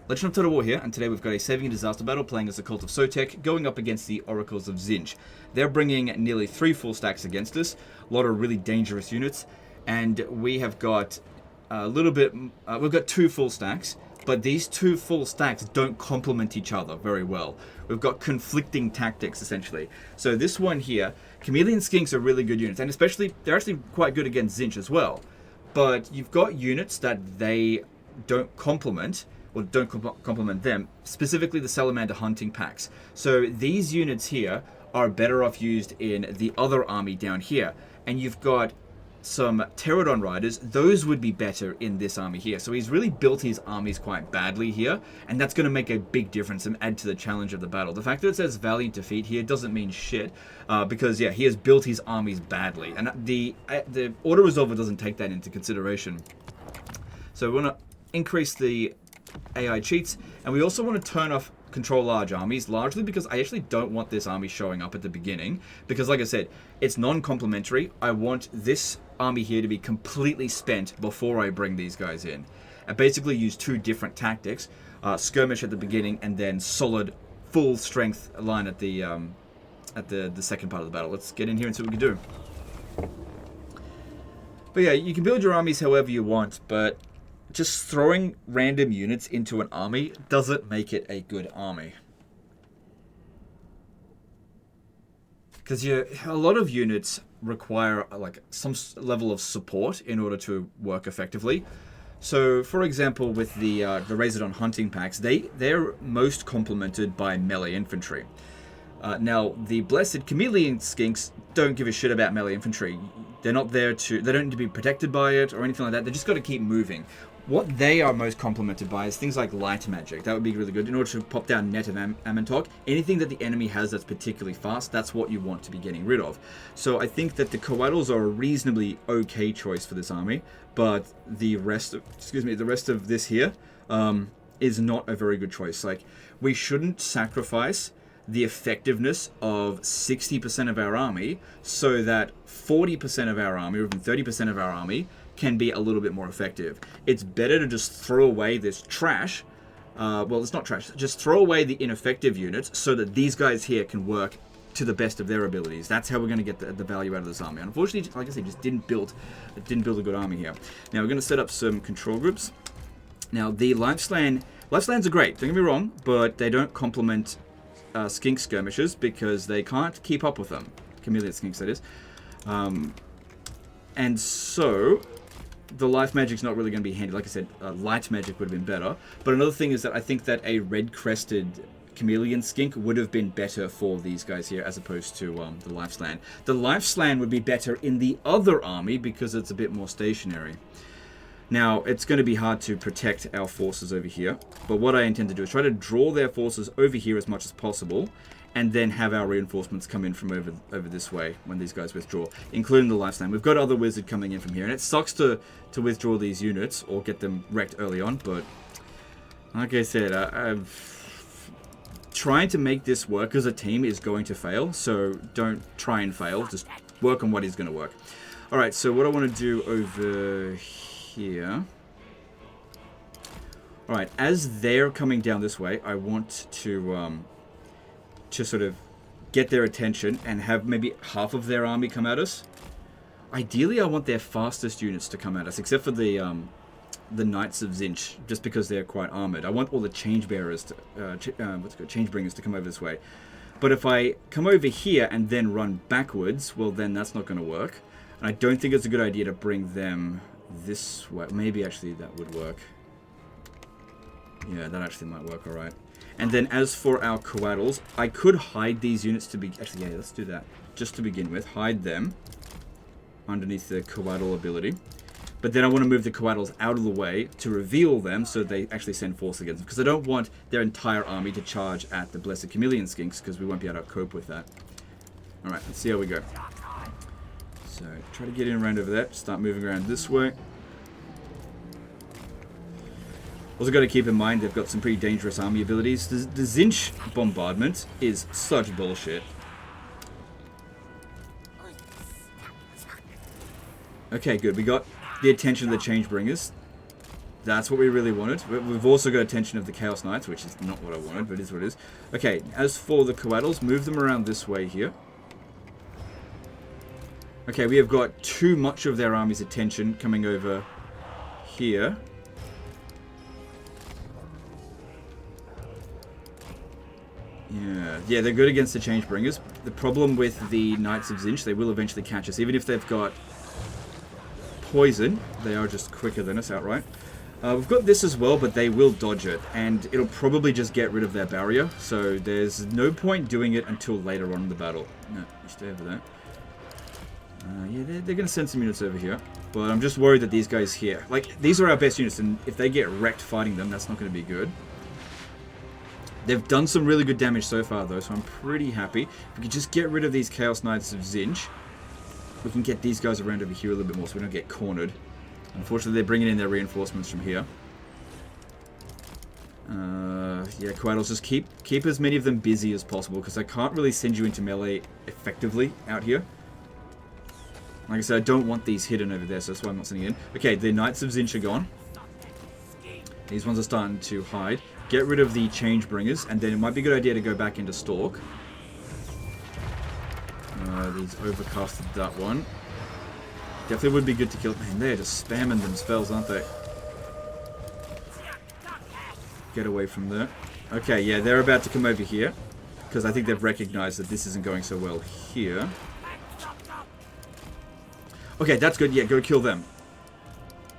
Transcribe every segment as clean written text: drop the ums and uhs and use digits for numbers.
Legend of Total War here, and today we've got a saving and disaster battle playing as the Cult of Sotek, going up against the Oracles of Tzeentch. They're bringing nearly 3 full stacks against us, a lot of really dangerous units, and we have got a little bit, we've got 2 full stacks, but these 2 full stacks don't complement each other very well. We've got conflicting tactics, essentially. So this one here, Chameleon Skinks are really good units, and especially, they're actually quite good against Tzeentch as well. But you've got units that they don't complement, or don't complement them, specifically the Salamander hunting packs. So these units here are better off used in the other army down here. And you've got some Pterodon riders, those would be better in this army here. So he's really built his armies quite badly here, and that's going to make a big difference and add to the challenge of the battle. The fact that it says Valiant Defeat here doesn't mean shit, because yeah, he has built his armies badly, and the auto resolver doesn't take that into consideration. So we want to increase the AI cheats, and we also want to turn off control large armies, largely because I actually don't want this army showing up at the beginning, because like I said, it's non-complementary. I want this army here to be completely spent before I bring these guys in. I basically use 2 different tactics, skirmish at the beginning and then solid full strength line at the second part of the battle. Let's get in here and see what we can do. But yeah, you can build your armies however you want, but just throwing random units into an army doesn't make it a good army. Because a lot of units require like some level of support in order to work effectively. So, for example, with the Razordon hunting packs, they're most complemented by melee infantry. Now, the Blessed Chameleon Skinks don't give a shit about melee infantry. They're not there to, they don't need to be protected by it or anything like that. They just got to keep moving. What they are most complemented by is things like light magic. That would be really good in order to pop down Net of Amantok. Anything that the enemy has that's particularly fast, that's what you want to be getting rid of. So I think that the Coatls are a reasonably okay choice for this army, but the rest of this here is not a very good choice. Like, we shouldn't sacrifice the effectiveness of 60% of our army so that 40% of our army, or even 30% of our army, can be a little bit more effective. It's better to just throw away this trash. Well, it's not trash. Just throw away the ineffective units so that these guys here can work to the best of their abilities. That's how we're going to get the value out of this army. Unfortunately, like I said, just didn't build a good army here. Now we're going to set up some control groups. Now the Lifeslans are great. Don't get me wrong, but they don't complement skink skirmishers because they can't keep up with them. Chameleon skinks, that is. And so the life magic's not really going to be handy. Like I said, light magic would have been better. But another thing is that I think that a red-crested chameleon skink would have been better for these guys here as opposed to the life Slann. The life Slann would be better in the other army because it's a bit more stationary. Now, it's going to be hard to protect our forces over here. But what I intend to do is try to draw their forces over here as much as possible, and then have our reinforcements come in from over this way when these guys withdraw, including the Lifespan. We've got other wizard coming in from here, and it sucks to withdraw these units or get them wrecked early on, but like I said, trying to make this work as a team is going to fail, so don't try and fail, just work on what is going to work. Alright, so what I want to do over here... Alright, as they're coming down this way, I want to sort of get their attention and have maybe half of their army come at us. Ideally, I want their fastest units to come at us, except for the Knights of Tzeentch, just because they're quite armored. I want all the change bearers, change bringers to come over this way. But if I come over here and then run backwards, well, then that's not going to work. And I don't think it's a good idea to bring them this way. Maybe actually that would work. Yeah, that actually might work all right. And then as for our Coatls, I could hide these units to be... Actually, yeah, let's do that. Just to begin with, hide them underneath the Coatl ability. But then I want to move the Coatls out of the way to reveal them so they actually send force against them. Because I don't want their entire army to charge at the Blessed Chameleon Skinks, because we won't be able to cope with that. Alright, let's see how we go. So, try to get in around over there. Start moving around this way. Also got to keep in mind they've got some pretty dangerous army abilities. The Tzeentch bombardment is such bullshit. Okay, good. We got the attention of the Changebringers. That's what we really wanted. We've also got attention of the Chaos Knights, which is not what I wanted, but it is what it is. Okay, as for the Coatls, move them around this way here. Okay, we have got too much of their army's attention coming over here. Yeah, they're good against the Changebringers. The problem with the Knights of Zinch, they will eventually catch us. Even if they've got poison, they are just quicker than us outright. We've got this as well, but they will dodge it, and it'll probably just get rid of their barrier, so there's no point doing it until later on in the battle. No, you stay over there. Yeah, they're going to send some units over here, but I'm just worried that these guys here, like, these are our best units, and if they get wrecked fighting them, that's not going to be good. They've done some really good damage so far, though, so I'm pretty happy. If we could just get rid of these Chaos Knights of Zinch, we can get these guys around over here a little bit more so we don't get cornered. Unfortunately, they're bringing in their reinforcements from here. Yeah, Coatls, just keep as many of them busy as possible, because I can't really send you into melee effectively out here. Like I said, I don't want these hidden over there, so that's why I'm not sending in. Okay, the Knights of Zinch are gone. These ones are starting to hide. Get rid of the Changebringers, and then it might be a good idea to go back into Stalk. These overcasted that one. Definitely would be good to kill. Man, they're just spamming them spells, aren't they? Get away from there. Okay, yeah, they're about to come over here, because I think they've recognized that this isn't going so well here. Okay, that's good. Yeah, go kill them.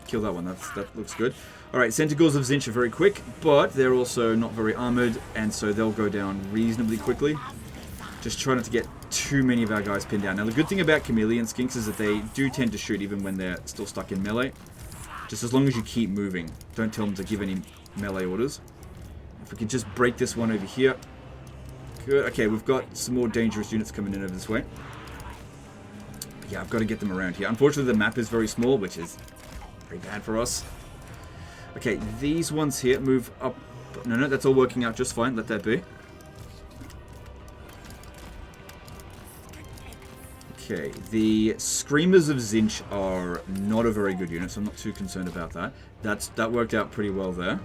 Kill that one. That looks good. Alright, Centaurs of Zinch are very quick, but they're also not very armored, and so they'll go down reasonably quickly. Just try not to get too many of our guys pinned down. Now, the good thing about Chameleon Skinks is that they do tend to shoot even when they're still stuck in melee. Just as long as you keep moving. Don't tell them to give any melee orders. If we could just break this one over here. Good. Okay, we've got some more dangerous units coming in over this way. Yeah, I've got to get them around here. Unfortunately, the map is very small, which is very bad for us. Okay, these ones here move up. No, that's all working out just fine. Let that be. Okay, the Screamers of Zinch are not a very good unit, so I'm not too concerned about that. That worked out pretty well there.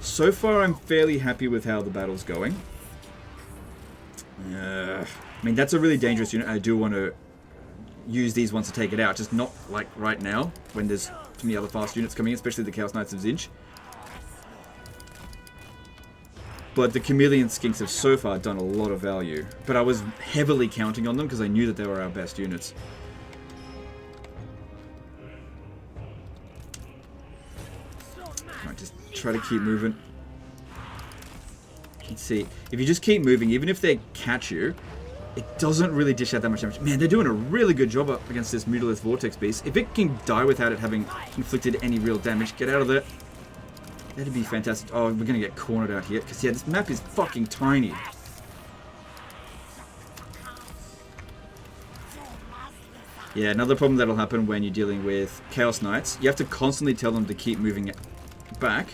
So far, I'm fairly happy with how the battle's going. I mean, that's a really dangerous unit. I do want to use these ones to take it out, just not like right now when there's too many other fast units coming in, especially the Chaos Knights of Zinch. But the Chameleon Skinks have so far done a lot of value, but I was heavily counting on them because I knew that they were our best units. Alright, just try to keep moving. Let's see, if you just keep moving, even if they catch you, it doesn't really dish out that much damage. Man, they're doing a really good job up against this Mutalith Vortex Beast. If it can die without it having inflicted any real damage, get out of there. That'd be fantastic. Oh, we're going to get cornered out here. Because, yeah, this map is fucking tiny. Yeah, another problem that'll happen when you're dealing with Chaos Knights. You have to constantly tell them to keep moving it back.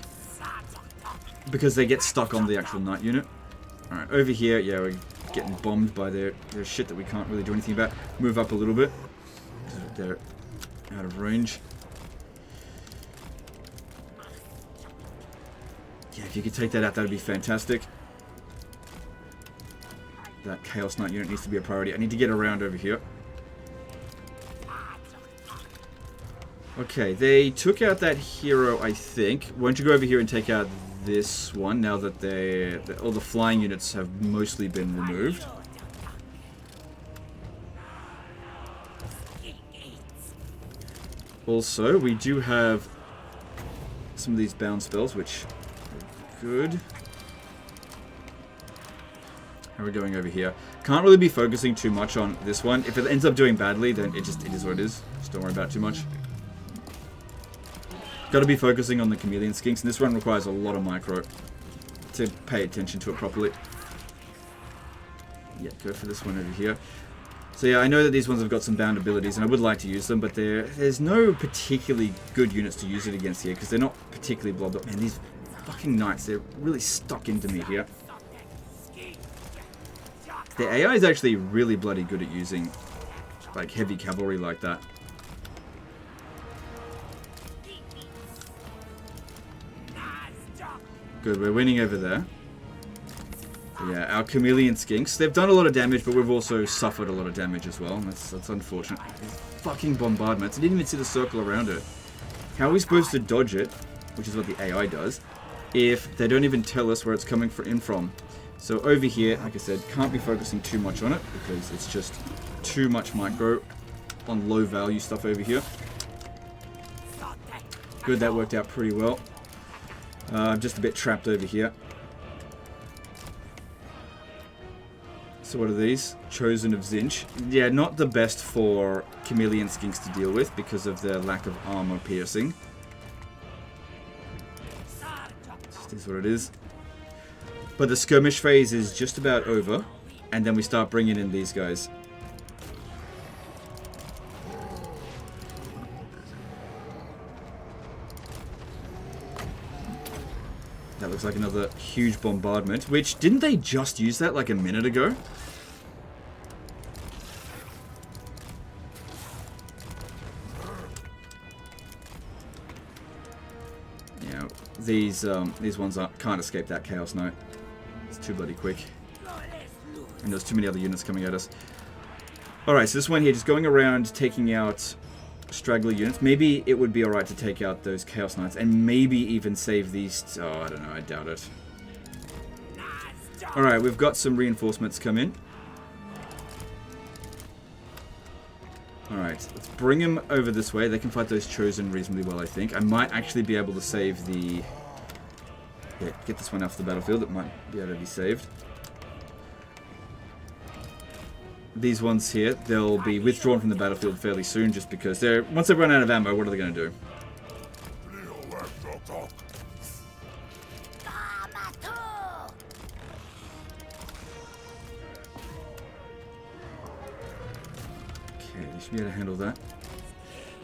Because they get stuck on the actual Knight unit. Alright, over here, yeah, we're getting bombed by their shit that we can't really do anything about. Move up a little bit. They're out of range. Yeah, if you could take that out, that would be fantastic. That Chaos Knight unit needs to be a priority. I need to get around over here. Okay, they took out that hero, I think. Why don't you go over here and take out this one, now that all the flying units have mostly been removed. Also, we do have some of these bound spells, which are good. How are we going over here? Can't really be focusing too much on this one. If it ends up doing badly, then it is what it is. Just don't worry about it too much. Got to be focusing on the Chameleon Skinks, and this one requires a lot of micro to pay attention to it properly. Yeah, go for this one over here. So yeah, I know that these ones have got some bound abilities, and I would like to use them, but there's no particularly good units to use it against here, because they're not particularly blobbed up. Man, these fucking knights, they're really stuck into me here. The AI is actually really bloody good at using like heavy cavalry like that. Good, we're winning over there. Yeah, our chameleon skinks. They've done a lot of damage, but we've also suffered a lot of damage as well. That's unfortunate. These fucking bombardments. I didn't even see the circle around it. How are we supposed to dodge it, which is what the AI does, if they don't even tell us where it's coming in from? So over here, like I said, can't be focusing too much on it because it's just too much micro on low value stuff over here. Good, that worked out pretty well. I'm just a bit trapped over here. So what are these? Chosen of Zinch. Yeah, not the best for chameleon skinks to deal with because of their lack of armor piercing. Just is what it is. But the skirmish phase is just about over, and then we start bringing in these guys. That looks like another huge bombardment, which, didn't they just use that like a minute ago? Yeah, these ones can't escape that Chaos Knight. It's too bloody quick. And there's too many other units coming at us. Alright, so this one here, just going around taking out straggler units. Maybe it would be alright to take out those Chaos Knights and maybe even save these. Oh, I don't know, I doubt it. Alright, we've got some reinforcements come in. Alright, let's bring them over this way. They can fight those Chosen reasonably well, I think. I might actually be able to save the... Yeah, get this one off the battlefield. It might be able to be saved. These ones here, they'll be withdrawn from the battlefield fairly soon just because they're... Once they run out of ammo, what are they going to do? Okay, they should be able to handle that.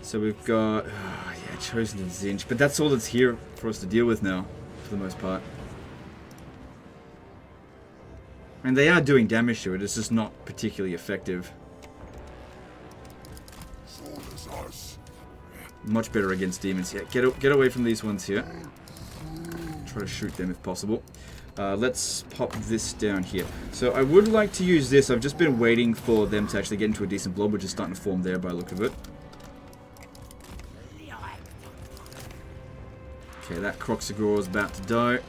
So we've got... Oh, yeah, Chosen and Zinch. But that's all that's here for us to deal with now, for the most part. And they are doing damage to it, it's just not particularly effective. Much better against demons. Yeah, get away from these ones here. Try to shoot them if possible. Let's pop this down here. So I would like to use this. I've just been waiting for them to actually get into a decent blob, which is starting to form there by the look of it. Okay, that Croxagor is about to die.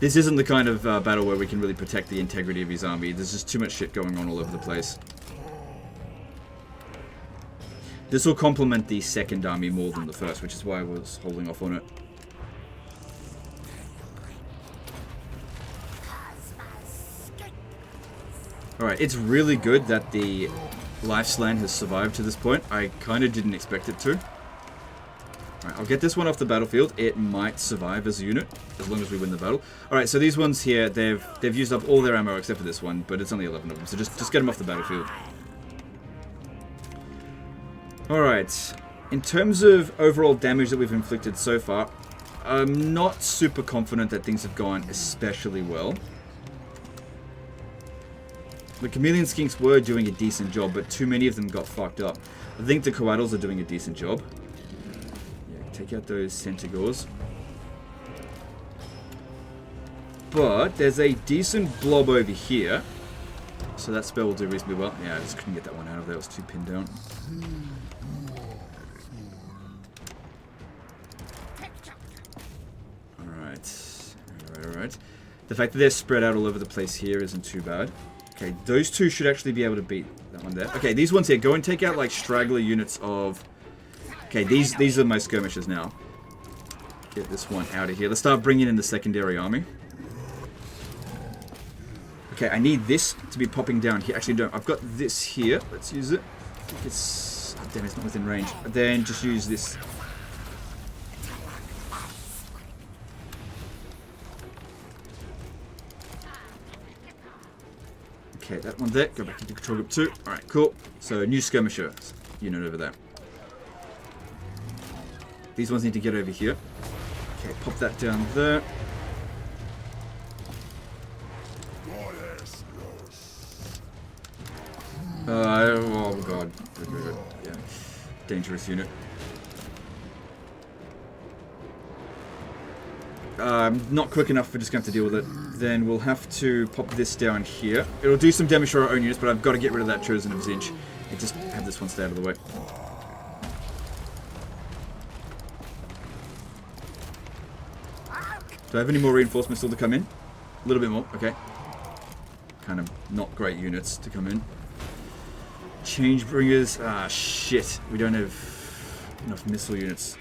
This isn't the kind of battle where we can really protect the integrity of his army. There's just too much shit going on all over the place. This will complement the second army more than the first, which is why I was holding off on it. Alright, it's really good that the life Slann has survived to this point. I kind of didn't expect it to. Alright, I'll get this one off the battlefield. It might survive as a unit, as long as we win the battle. Alright, so these ones here, they've used up all their ammo except for this one, but it's only 11 of them, so just get them off the battlefield. Alright, in terms of overall damage that we've inflicted so far, I'm not super confident that things have gone especially well. The chameleon skinks were doing a decent job, but too many of them got fucked up. I think the Coatls are doing a decent job. Take out those Centigors. But there's a decent blob over here. So that spell will do reasonably well. Yeah, I just couldn't get that one out of there. It was too pinned down. Alright. Alright. The fact that they're spread out all over the place here isn't too bad. Okay, those two should actually be able to beat that one there. Okay, these ones here. Go and take out like straggler units of... Okay, these are my skirmishers now. Get this one out of here. Let's start bringing in the secondary army. Okay, I need this to be popping down here. Actually, no, I've got this here. Let's use it. It's... Oh, damn, it's not within range. Then just use this. Okay, that one there. Go back into control group 2. Alright, cool. So, new skirmisher unit over there. These ones need to get over here. Okay, pop that down there. Oh god. Good. Yeah. Dangerous unit. not quick enough. We're just going to have to deal with it. Then we'll have to pop this down here. It'll do some damage to our own units, but I've got to get rid of that Chosen of Zinch. And just have this one stay out of the way. Do I have any more reinforcements still to come in? A little bit more, okay. Kind of not great units to come in. Changebringers, ah shit. We don't have enough missile units.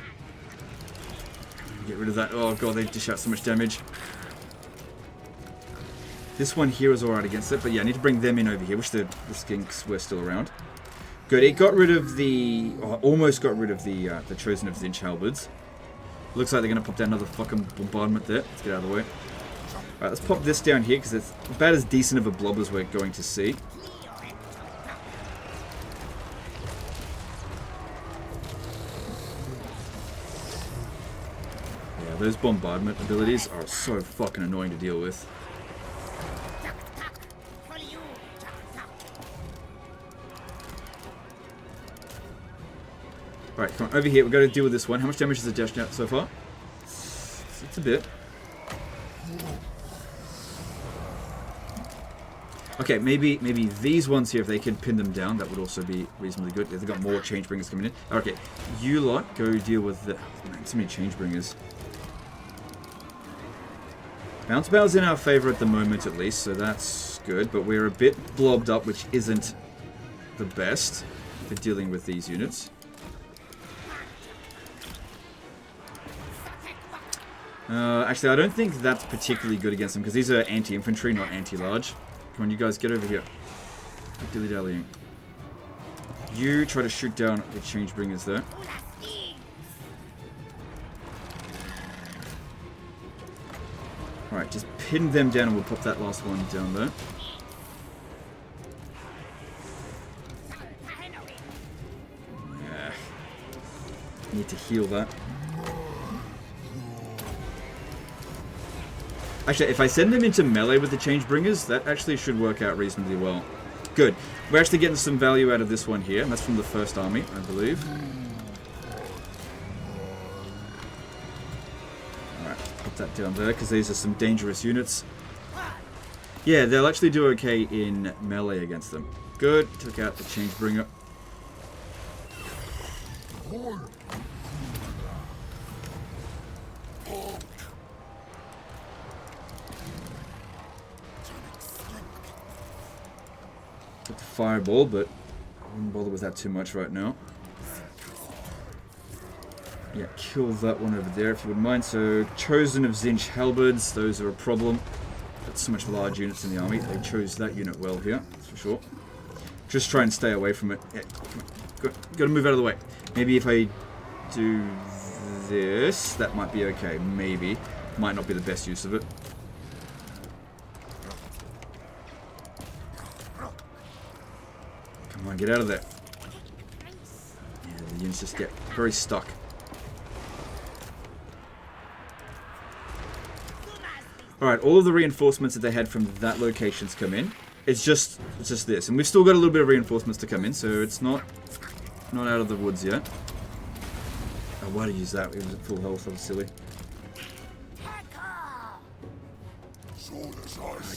Get rid of that. Oh god, they dish out so much damage. This one here is alright against it, but yeah, I need to bring them in over here. Wish the skinks were still around. Good, it got rid of the... Oh, almost got rid of the Chosen of Zinch halberds. Looks like they're going to pop down another fucking bombardment there. Let's get out of the way. Alright, let's pop this down here, because it's about as decent of a blob as we're going to see. Yeah, those bombardment abilities are so fucking annoying to deal with. Alright, come on, over here, we've got to deal with this one. How much damage has it dashed out so far? It's a bit. Okay, maybe these ones here, if they can pin them down, that would also be reasonably good. They've got more Changebringers coming in. Okay, you lot, go deal with the... Man, so many Changebringers. Bounce Bow's in our favor at the moment, at least, so that's good. But we're a bit blobbed up, which isn't the best for dealing with these units. Actually, I don't think that's particularly good against them, because these are anti-infantry, not anti-large. Come on, you guys, get over here. Dilly-dallying. You try to shoot down the Changebringers there. Alright, just pin them down and we'll pop that last one down there. Yeah. Need to heal that. Actually, if I send them into melee with the Changebringers, that actually should work out reasonably well. Good. We're actually getting some value out of this one here, and that's from the first army, I believe. Alright, put that down there, because these are some dangerous units. Yeah, they'll actually do okay in melee against them. Good. Took out the Changebringer. Got the fireball, but I wouldn't bother with that too much right now. Yeah, kill that one over there if you wouldn't mind. So, Chosen of Zinch halberds, those are a problem. Got so much large units in the army. They chose that unit well here, that's for sure. Just try and stay away from it. Yeah, got to move out of the way. Maybe if I do this, that might be okay. Maybe. Might not be the best use of it. Come on, get out of there. Yeah, the units just get very stuck. Alright, all of the reinforcements that they had from that location's come in. It's just this. And we've still got a little bit of reinforcements to come in, so it's not out of the woods yet. Oh, why did I use that? It was at full health, that was silly.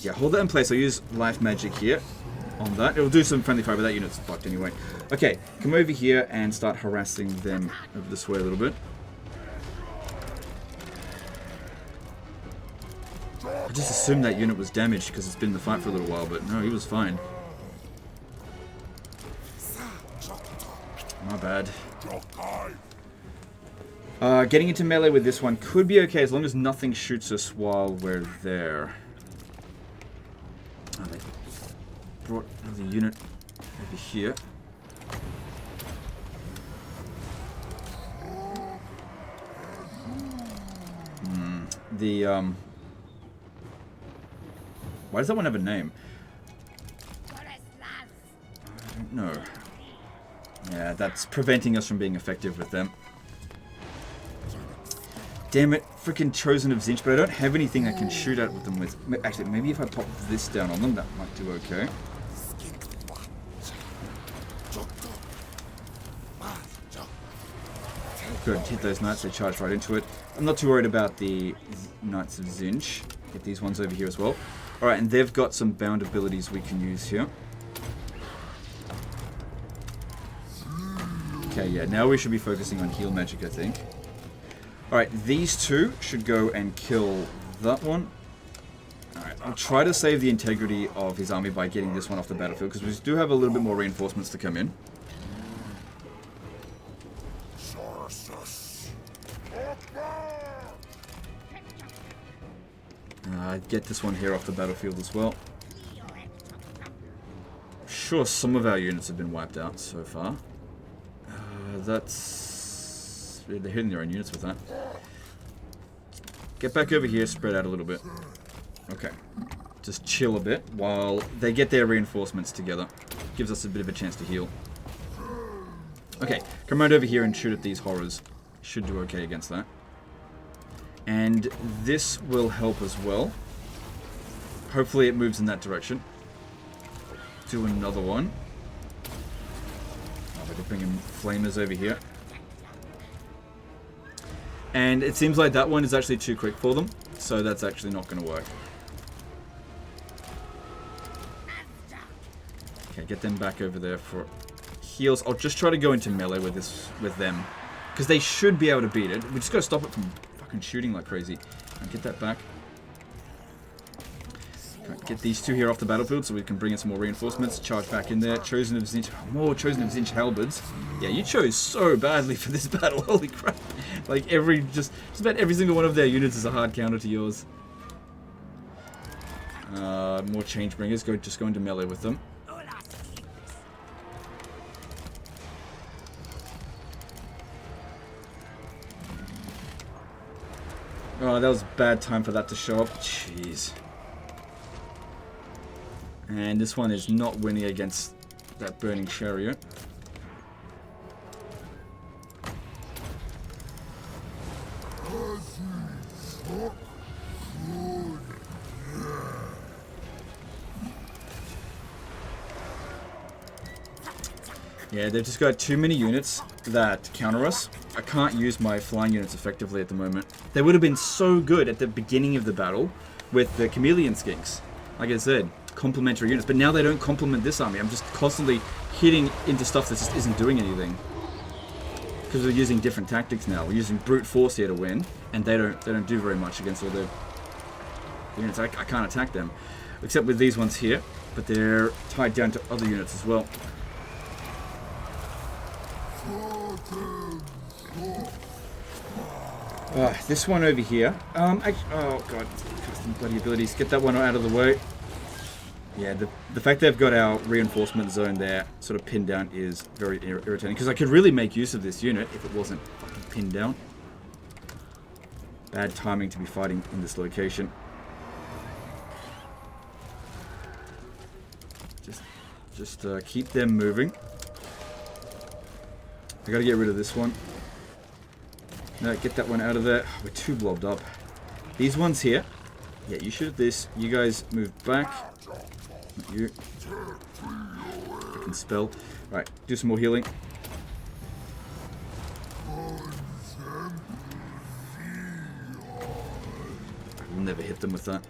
Yeah, hold that in place. I'll use life magic here on that. It'll do some friendly fire, but that unit's fucked anyway. Okay, come over here and start harassing them over this way a little bit. I just assumed that unit was damaged because it's been in the fight for a little while, but no, he was fine. My bad. Getting into melee with this one could be okay as long as nothing shoots us while we're there. Oh, they brought another unit over here. Why does that one have a name? I don't know. Yeah, that's preventing us from being effective with them. Damn it, freaking Chosen of Zinch, but I don't have anything I can shoot at with them with. Actually, maybe if I pop this down on them, that might do okay. Good, hit those knights, they charge right into it. I'm not too worried about the Knights of Zinch. Get these ones over here as well. Alright, and they've got some bound abilities we can use here. Okay, yeah, now we should be focusing on heal magic, I think. Alright, these two should go and kill that one. Alright, I'll try to save the integrity of his army by getting this one off the battlefield, because we do have a little bit more reinforcements to come in. Get this one here off the battlefield as well. Sure, some of our units have been wiped out so far. That's... They're hitting their own units with that. Get back over here, spread out a little bit. Okay. Just chill a bit while they get their reinforcements together. Gives us a bit of a chance to heal. Okay, come right over here and shoot at these horrors. Should do okay against that. And this will help as well. Hopefully it moves in that direction. Do another one. Oh, they're bringing flamers over here. And it seems like that one is actually too quick for them. So that's actually not going to work. Okay, get them back over there for heals. I'll just try to go into melee with them. Because they should be able to beat it. We just got to stop it from fucking shooting like crazy. And get that back. Get these two here off the battlefield so we can bring in some more reinforcements. Charge back in there. Chosen of Zinch. More Chosen of Zinch halberds. Yeah, you chose so badly for this battle. Holy crap. Like just about every single one of their units is a hard counter to yours. More change bringers. Just go into melee with them. Oh, that was a bad time for that to show up. Jeez. And this one is not winning against that burning chariot. Yeah, they've just got too many units that counter us. I can't use my flying units effectively at the moment. They would have been so good at the beginning of the battle with the chameleon skinks. Like I said, complementary units. But now they don't complement this army. I'm just constantly hitting into stuff that just isn't doing anything. Because we're using different tactics now. We're using brute force here to win, and they don't do very much against all the units. I can't attack them, except with these ones here. But they're tied down to other units as well. This one over here. Oh god, custom bloody abilities. Get that one out of the way. Yeah, the fact they've got our reinforcement zone there sort of pinned down is very irritating. Because I could really make use of this unit if it wasn't fucking pinned down. Bad timing to be fighting in this location. Just keep them moving. I gotta get rid of this one. No, get that one out of there. We're too blobbed up. These ones here. Yeah, you shoot this. You guys move back. Not you. I can spell. Alright, do some more healing. We'll never hit them with that.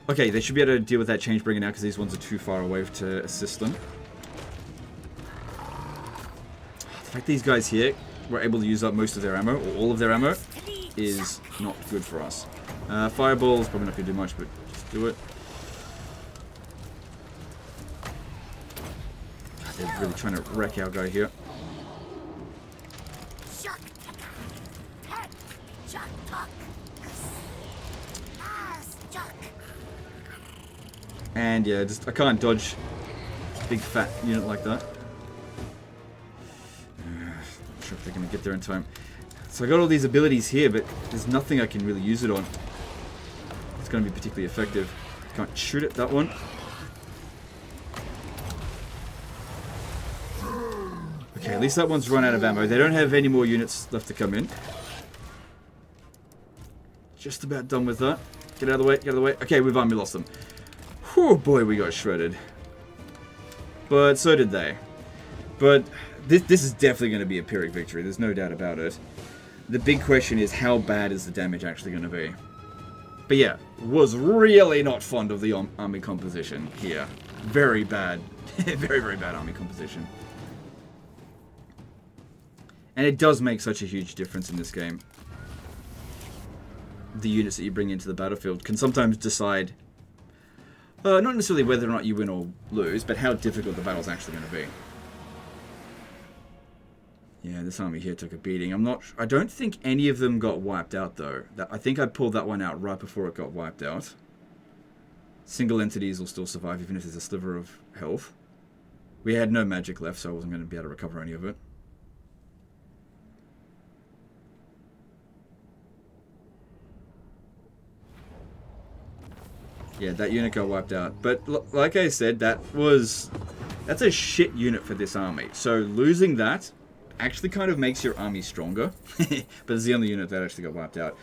Okay, they should be able to deal with that change bringer now because these ones are too far away to assist them. The fact these guys here were able to use up most of their ammo, or all of their ammo, is not good for us. Fireball is probably not going to do much, but just do it. God, they're really trying to wreck our guy here. And yeah, I can't dodge a big fat unit like that. Not sure if they're going to get there in time. So I got all these abilities here, but there's nothing I can really use it on. It's going to be particularly effective. Can't shoot at that one. Okay, at least that one's run out of ammo. They don't have any more units left to come in. Just about done with that. Get out of the way, get out of the way. Okay, we've army lost them. Whew, boy, we got shredded. But so did they. But this is definitely going to be a Pyrrhic victory. There's no doubt about it. The big question is, how bad is the damage actually going to be? But yeah, was really not fond of the army composition here. Very bad. Very, very bad army composition. And it does make such a huge difference in this game. The units that you bring into the battlefield can sometimes decide, not necessarily whether or not you win or lose, but how difficult the battle's actually going to be. Yeah, this army here took a beating. I don't think any of them got wiped out though. I think I pulled that one out right before it got wiped out. Single entities will still survive even if there's a sliver of health. We had no magic left, so I wasn't going to be able to recover any of it. Yeah, that unit got wiped out. But like I said, that's a shit unit for this army. So losing that actually kind of makes your army stronger. But it's the only unit that actually got wiped out.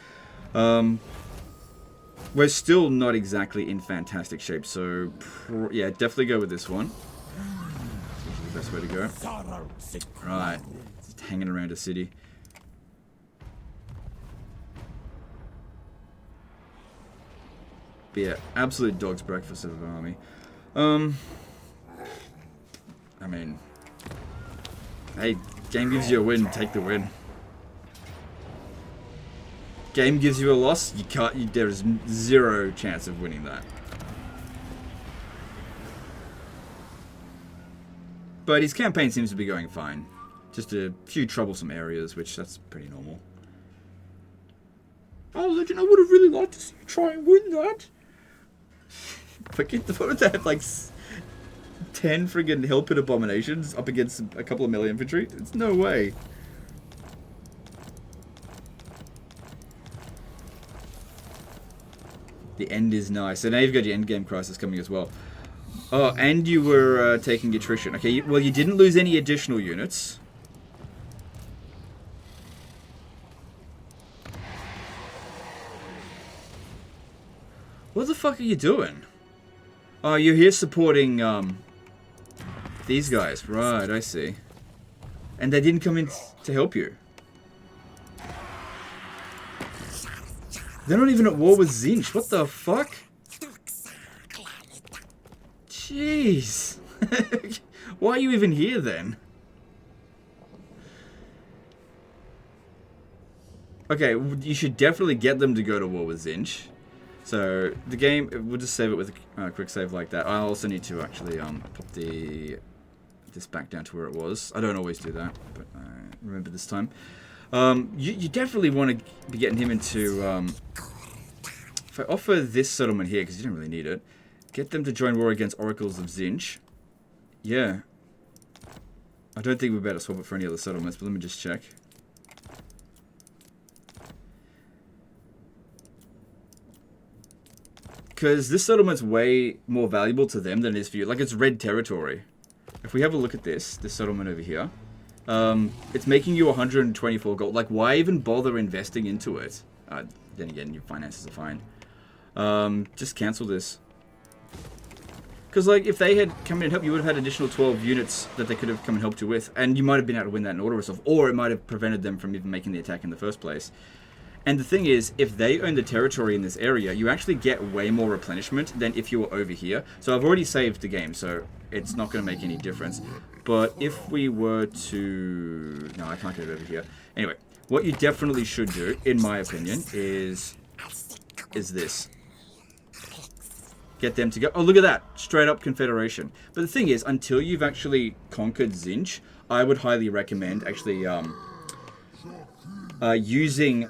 We're still not exactly in fantastic shape. So yeah, definitely go with this one. That's the best way to go. Right, just hanging around a city. But yeah, absolute dog's breakfast of an army. I mean, hey, game gives you a win, take the win. Game gives you a loss, you can't. There's zero chance of winning that. But his campaign seems to be going fine. Just a few troublesome areas, which that's pretty normal. Oh, Legend, I would have really liked to see you try and win that. Forget the what would they have, like 10 friggin' Hell Pit Abominations up against a couple of melee infantry? It's no way. The end is nice. So now you've got your endgame crisis coming as well. Oh, and you were taking attrition. Okay, well, you didn't lose any additional units. What the fuck are you doing? Oh, you're here supporting, these guys. Right, I see. And they didn't come in to help you. They're not even at war with Tzeentch. What the fuck? Jeez. Why are you even here then? Okay, you should definitely get them to go to war with Tzeentch. So, the game, we'll just save it with a quick save like that. I also need to actually put this back down to where it was. I don't always do that, but I remember this time. You definitely want to be getting him into... if I offer this settlement here, because you don't really need it, get them to join war against Oracles of Tzeentch. Yeah. I don't think we're about to swap it for any other settlements, but let me just check. Because this settlement's way more valuable to them than it is for you. Like, it's red territory. If we have a look at this settlement over here, it's making you 124 gold. Like, why even bother investing into it? Then again, your finances are fine. Just cancel this. Because, like, if they had come in and helped, you would have had additional 12 units that they could have come and helped you with. And you might have been able to win that in order or stuff. Or it might have prevented them from even making the attack in the first place. And the thing is, if they own the territory in this area, you actually get way more replenishment than if you were over here. So I've already saved the game, so it's not going to make any difference. But if we were to... No, I can't get it over here. Anyway, what you definitely should do, in my opinion, is this. Get them to go... Oh, look at that! Straight up Confederation. But the thing is, until you've actually conquered Tzeentch, I would highly recommend actually using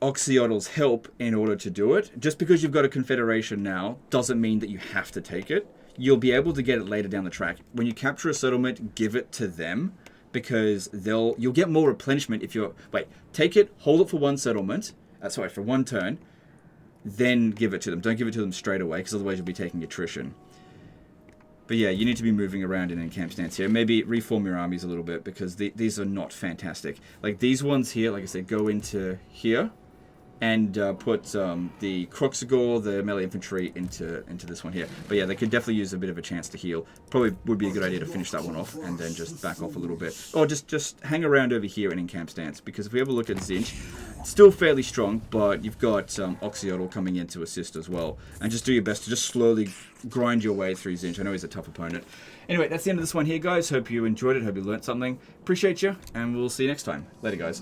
Oxyotl's help in order to do it. Just because you've got a Confederation now doesn't mean that you have to take it. You'll be able to get it later down the track. When you capture a settlement, give it to them, because you'll get more replenishment if you're... Wait, take it, hold it for one settlement, sorry, for one turn, then give it to them. Don't give it to them straight away, because otherwise you'll be taking attrition. But yeah, you need to be moving around in a camp stance here. Maybe reform your armies a little bit, because these are not fantastic. Like, these ones here, like I said, go into here. and put the Kroxigor, the melee infantry, into this one here. But yeah, they could definitely use a bit of a chance to heal. Probably would be a good idea to finish that one off and then just back off a little bit. Or just hang around over here and in camp stance, because if we have a look at Zinch, it's still fairly strong, but you've got Oxyotl coming in to assist as well. And just do your best to just slowly grind your way through Zinch. I know he's a tough opponent. Anyway, that's the end of this one here, guys. Hope you enjoyed it. Hope you learned something. Appreciate you, and we'll see you next time. Later, guys.